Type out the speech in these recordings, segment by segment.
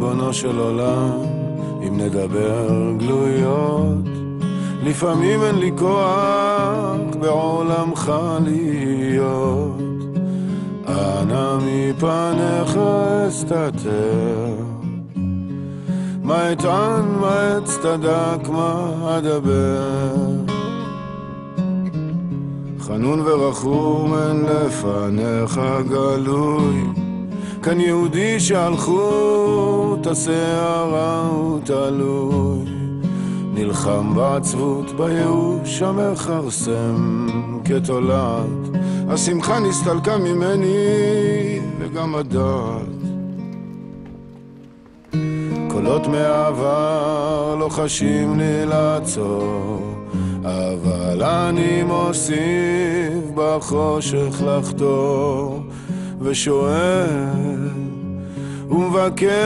ריבונו של עולם, אם נדבר גלויות, לפעמים אין לי כוח בעולמך להיות. אנא מפניך אסתתר, מה אטען, מה אצטדק, מה אדבר. חנון ורחום אין לפניך גלוי, כאן יהודי שהלכו את השערה ותלוי, נלחם בעצבות בייאוש המכרסם כתולעת. השמחה נסתלקה ממני וגם הדעת, קולות מהעבר לא חשים לי לעצור, אבל אני מוסיף בחושך לחתור, ושואל ומבקש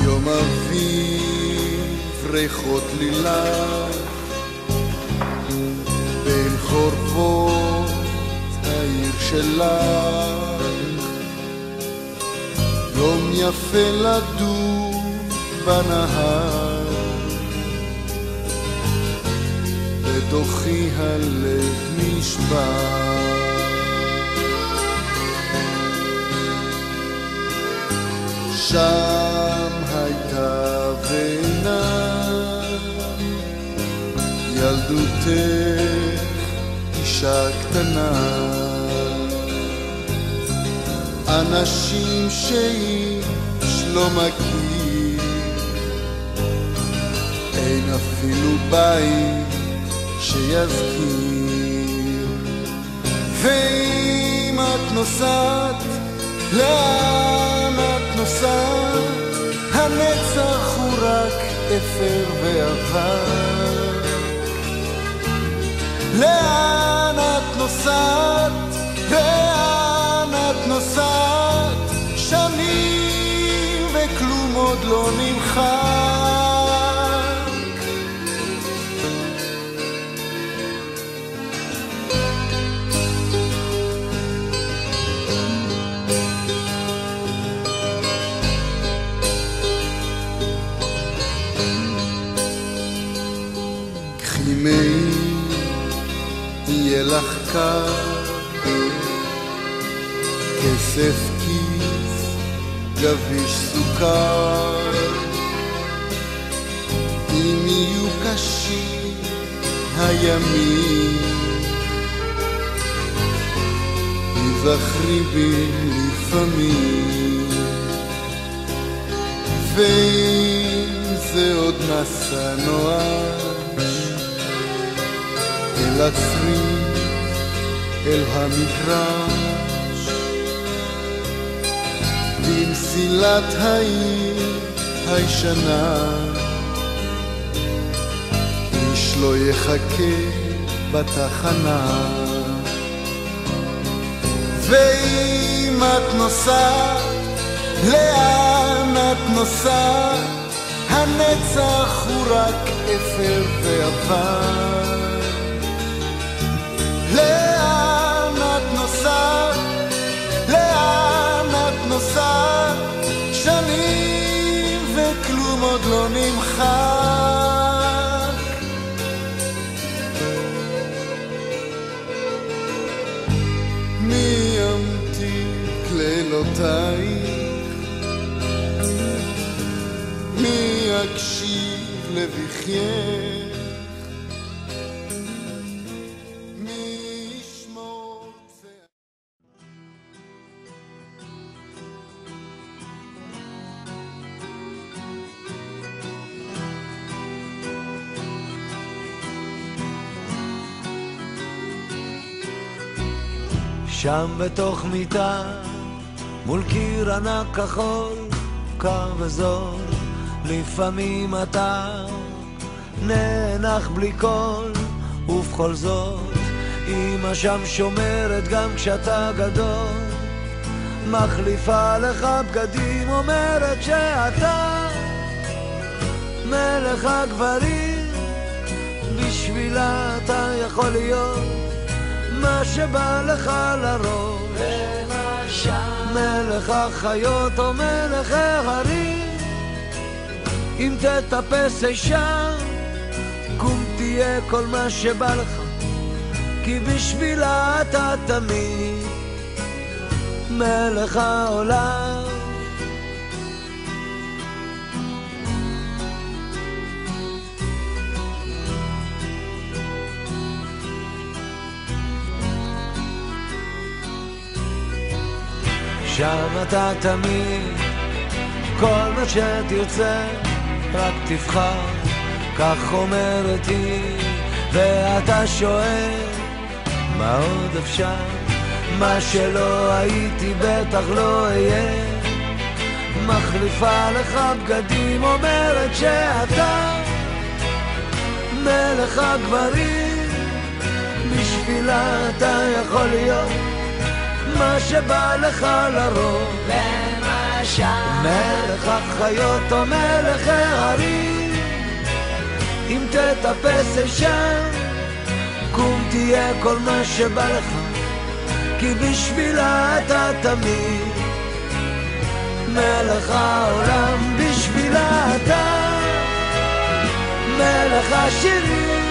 יום אביב ריחות לילך בין חורבות העיר שלך, יום יפה לדור בנהר, בתוכי הלב נשבר. שם הייתה בינה ילדותך, אישה קטנה, אנשים שאיש לא מכיר, אין אפילו בית שיזכיר. ואם את נוסעת, לאן את נוסעת? הנצח הוא רק אפר ועבר. לאן את נוסעת? לאן את נוסעת? שנים וכלום עוד לא נמחק. יהיה לך קר, כסף כיס, גביש סוכר. אם יהיו קשים הימים, תזכרי בי לפעמים. ואם זה עוד מסע נואש אל הצריף, אל המגרש, במסילת העיר הישנה, איש לא יחכה בתחנה. ואם את נוסעת, לאן את נוסעת? הנצח הוא רק אפר ועבר. לאן את נוסעת? נמחק. מי ימתיק לילותייך? מי יקשיב לבכייך? שם בתוך מיטה, מול קיר ענק כחול, קר וזול, לפעמים אתה נאנח בלי קול, ובכל זאת, אמא שם שומרת גם כשאתה גדול, מחליפה לך בגדים, אומרת שאתה מלך הגברים, בשבילה אתה יכול להיות מה שבא לך לראש, מלך החיות או מלך ההרים. אם תטפס אישה, קום תהיה כל מה שבא לך, כי בשבילה אתה תמיד מלך העולם. שם אתה תמיד, כל מה שתרצה, רק תבחר, כך אומרת היא, ואתה שואל, מה עוד אפשר? מה שלא הייתי בטח לא אהיה, מחליפה לך בגדים, אומרת שאתה מלך הגברים, בשבילה אתה יכול להיות מה שבא לך לרוב, למשל מלך החיות או מלך ההרים. אם תטפס אישה, קום תהיה כל מה שבא לך, כי בשבילה אתה תמיד מלך העולם. בשבילה אתה מלך השירים,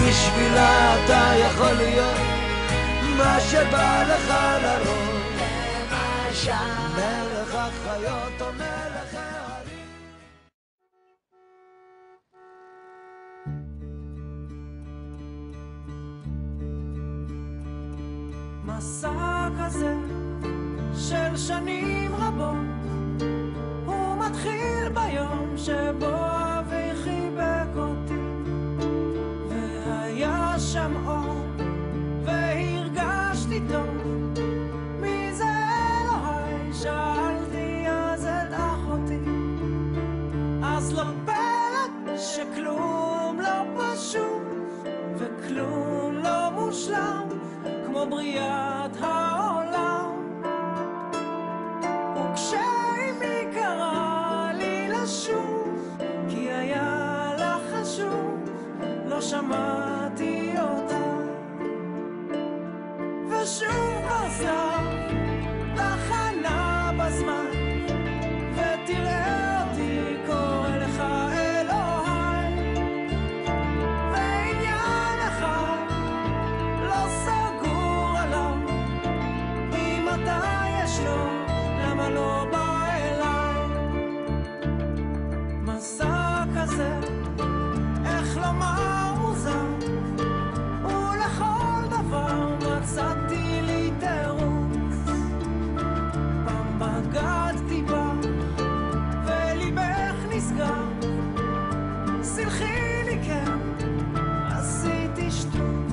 בשבילה אתה יכול להיות מה שבא לך לרוב, למשל מלך החיות או מלך ההרים. מסע כזה של שנים רבות, הוא מתחיל ביום שבו אבי חיבק אותי, והיה שם אור והרגשתי טוב. מי זה אלוהי? שאלתי אז את אחותי. אז לא פלא שכלום לא פשוט וכלום לא מושלם כמו בריאת העולם. וכשאימי קרא לי לשוב כי היה לה חשוב, לא שמעתי אותה, ושוב חזר תחנה בזמן, ותראה אותי קורא לך אלוהי. ועניין אחד לא סגור עליו, אם אתה יש לו למה לא בא אליי. מסע כזה, איך לומר מוזר, ולכל דבר מצאתי לי תירוץ. פעם בגדתי בה וליבך נסגר, סלחי לי כן, עשיתי שטות.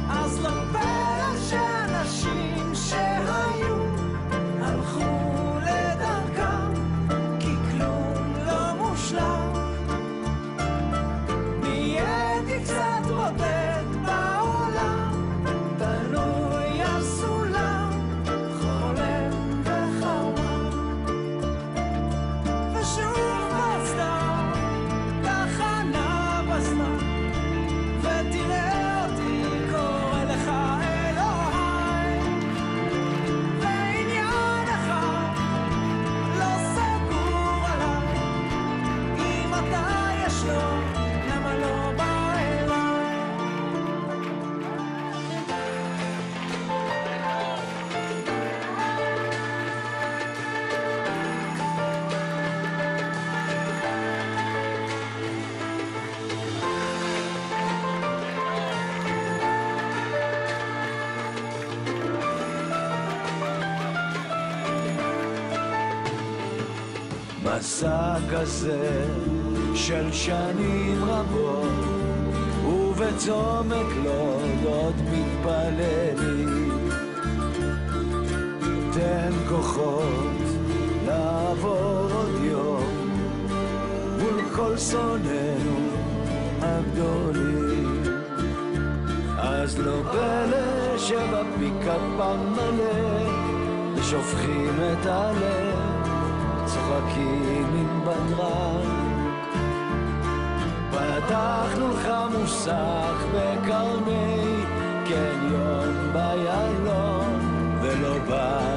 אז לא פלא שאנשים שהיו הלכו מסע כזה של שנים רבות, ובצומת לוד עוד מתפללים. תן כוחות לעבור עוד יום מול כל שונאינו הגדולים. אז לא פלא שבפיקפם מלא ושופכים את הלב, צוחקים עם בדרן. פתחנו לך מוסך בקרני קניון ביילון, ולא בא